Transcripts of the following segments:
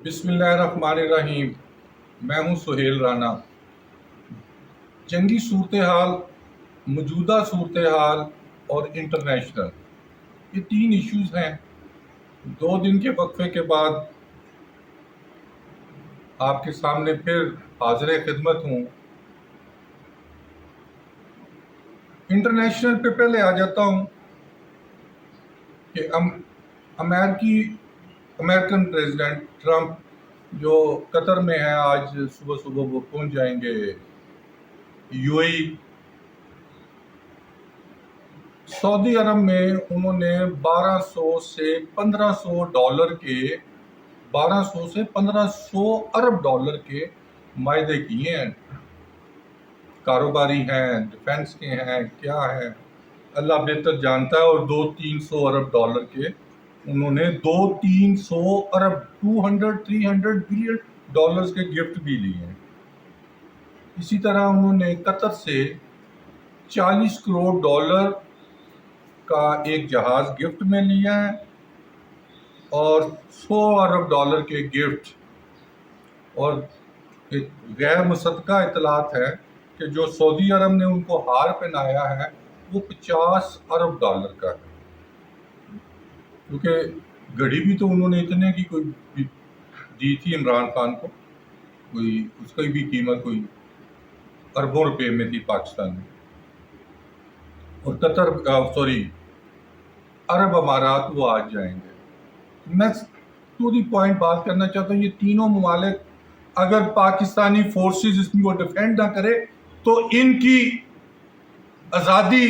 बिस्मिल्लाहिर्रहमानिर्रहीम। मैं हूं सुहेल राना। जंगी सूरत हाल, मौजूदा सूरत हाल और इंटरनेशनल, ये तीन इश्यूज़ हैं। 2 दिन के वक्फे के बाद आपके सामने फिर हाज़िर खिदमत हूँ। इंटरनेशनल पे पहले आ जाता हूँ कि अमेरिकन प्रेसिडेंट ट्रंप जो कतर में है, आज सुबह सुबह वो पहुंच जाएंगे यूएई। सऊदी अरब में उन्होंने 1200 से 1500 डॉलर के 1200 से 1500 अरब डॉलर के मायदे किए हैं। कारोबारी हैं, डिफेंस के हैं, क्या है अल्लाह बेहतर जानता है। और 200-300 अरब डॉलर के उन्होंने 200-300 अरब 200-300 बिलियन डॉलर्स के गिफ्ट भी लिए हैं। इसी तरह उन्होंने कतर से 40 करोड़ डॉलर का एक जहाज गिफ्ट में लिया है और 100 अरब डॉलर के गिफ्ट। और एक गैर मुसद्दका इतलात है कि जो सऊदी अरब ने उनको हार पहनाया है वो 50 अरब डॉलर का है, क्योंकि घड़ी भी तो उन्होंने इतने की कोई दी थी इमरान खान को, कोई उसकी भी कीमत कोई अरबों रुपए में थी पाकिस्तान में। और अरब अमारात वो आज जाएंगे। मैं टू दी पॉइंट बात करना चाहता हूँ, ये तीनों ममालिक अगर पाकिस्तानी फोर्सेस इसको डिफेंड ना करे तो इनकी आज़ादी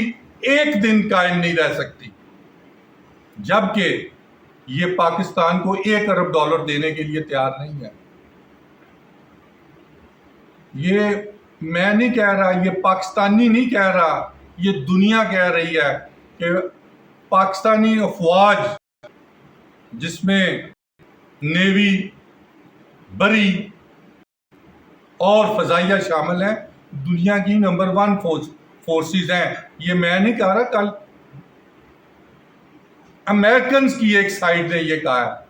एक दिन कायम नहीं रह सकती, जबकि ये पाकिस्तान को 1 अरब डॉलर देने के लिए तैयार नहीं है। ये मैं नहीं कह रहा, ये पाकिस्तानी नहीं कह रहा, ये दुनिया कह रही है कि पाकिस्तानी अफवाज जिसमें नेवी, बरी और फजाइया शामिल हैं, दुनिया की नंबर 1 फोर्सेस हैं। ये मैं नहीं कह रहा, कल अमेरिकन की एक साइड ने ये कहा है,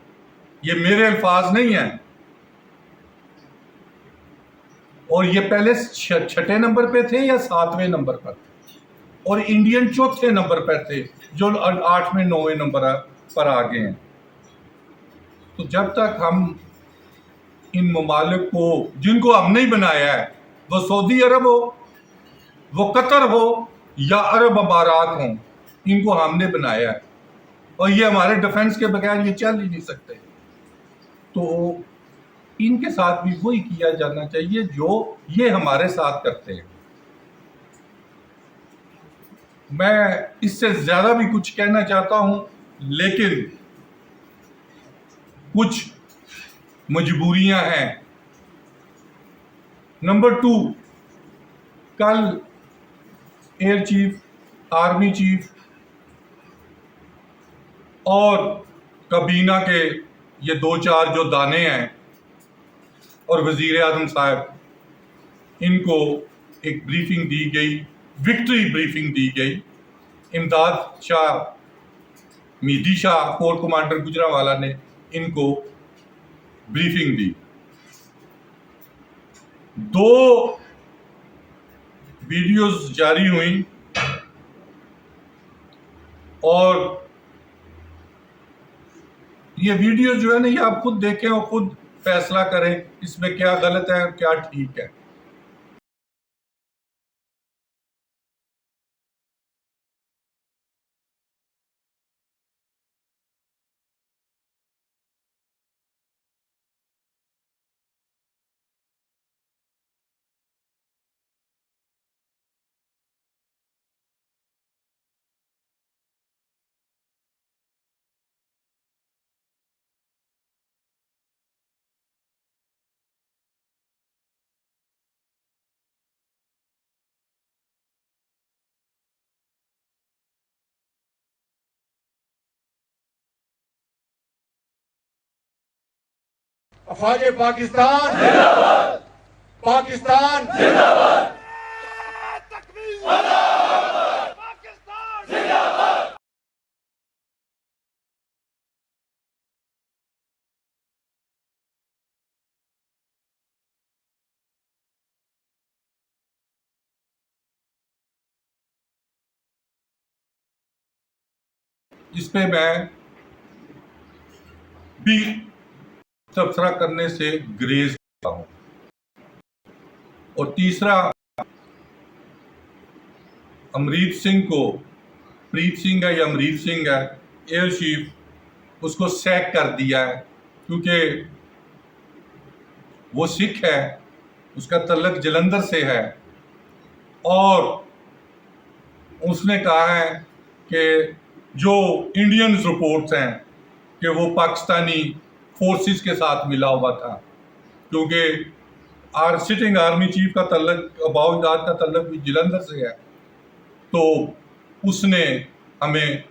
ये मेरे अल्फाज नहीं हैं। और ये पहले 6ठे नंबर पे थे या 7वें नंबर पर थे, और इंडियन 4थे नंबर पर थे, जो 8वें 9वें नंबर पर आ गए हैं। तो जब तक हम इन ममालिक को, जिनको हमने ही बनाया है, वो सऊदी अरब हो, वो कतर हो या अरब अमारात हो, इनको हमने बनाया है और ये हमारे डिफेंस के बगैर ये चल ही नहीं सकते। तो इनके साथ भी वही किया जाना चाहिए जो ये हमारे साथ करते हैं। मैं इससे ज्यादा भी कुछ कहना चाहता हूं, लेकिन कुछ मजबूरियां हैं। नंबर 2, कल एयर चीफ, आर्मी चीफ और काबीना के ये 2-4 जो दाने हैं और वजीर आजम साहब, इनको एक ब्रीफिंग दी गई, विक्ट्री ब्रीफिंग दी गई। इमदाद शाह, मीदी शाह, कोर कमांडर गुजरांवाला ने इनको ब्रीफिंग दी। 2 वीडियोस जारी हुई और ये वीडियो जो है ना, ये आप खुद देखें और खुद फैसला करें इसमें क्या गलत है और क्या ठीक है। अफवाज पाकिस्तान जिंदाबाद, पाकिस्तान जिंदाबाद। इस पे मैं भी तबसरा करने से ग्रेज करता हूं। और तीसरा, अमरीत सिंह को, प्रीत सिंह है या अमरीत सिंह है, एयर चीफ, उसको सैक कर दिया है क्योंकि वो सिख है, उसका तल्लक जलंधर से है और उसने कहा है कि जो इंडियन रिपोर्ट्स हैं कि वो पाकिस्तानी फोर्सेस के साथ मिला हुआ था, क्योंकि सिटिंग आर्मी चीफ का तल्लक, अबाउजाद का तल्लक भी जलंधर से है, तो उसने हमें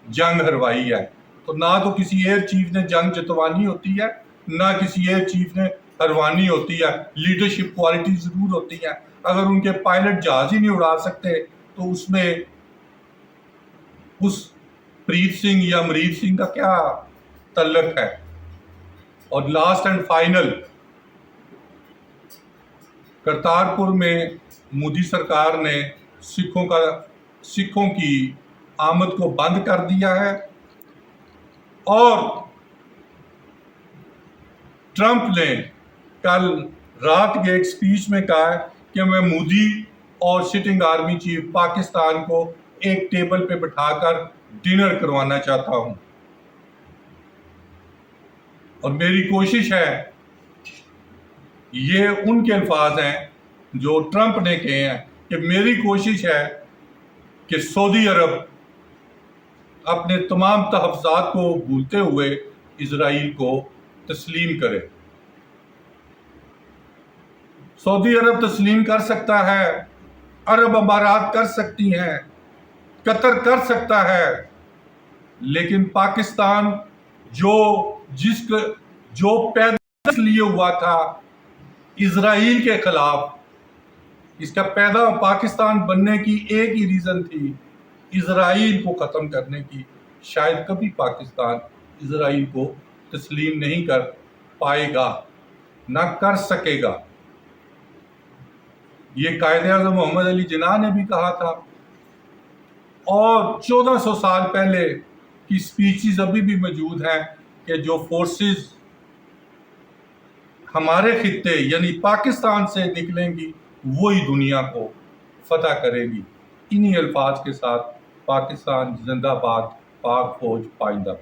जंग हरवाई है। तो ना तो किसी एयर चीफ ने जंग जितवानी होती है, ना किसी एयर चीफ ने हरवानी होती है। लीडरशिप क्वालिटी जरूर होती है। अगर उनके पायलट जहाज ही नहीं उड़ा सकते तो उसमें उस प्रीत सिंह या अमरीत सिंह का क्या तल्लक है। और लास्ट एंड फाइनल, करतारपुर में मोदी सरकार ने सिखों की आमद को बंद कर दिया है और ट्रंप ने कल रात के एक स्पीच में कहा है कि मैं मोदी और सिटिंग आर्मी चीफ पाकिस्तान को एक टेबल पे बिठाकर डिनर करवाना चाहता हूं। और मेरी कोशिश है, ये उनके अल्फाज हैं जो ट्रंप ने कहे हैं, कि मेरी कोशिश है कि सऊदी अरब अपने तमाम तहफ़्ज़ात को भूलते हुए इजराइल को तस्लीम करे। सऊदी अरब तस्लीम कर सकता है, अरब अमारात कर सकती हैं, कतर कर सकता है, लेकिन पाकिस्तान जो पैदा लिए हुआ था इजराइल के खिलाफ, इसका पैदा पाकिस्तान बनने की एक ही रीज़न थी, इजराइल को ख़त्म करने की। शायद कभी पाकिस्तान इजराइल को तस्लीम नहीं कर पाएगा, ना कर सकेगा। ये कायद-ए-आज़म मोहम्मद अली जिन्ना ने भी कहा था और 1400 साल पहले की स्पीचेस अभी भी मौजूद हैं कि जो फोर्सेस हमारे खित्ते यानी पाकिस्तान से निकलेंगी वही दुनिया को फतह करेगी। इन्हीं अल्फाज के साथ पाकिस्तान जिंदाबाद, पाक फौज पाइंदा।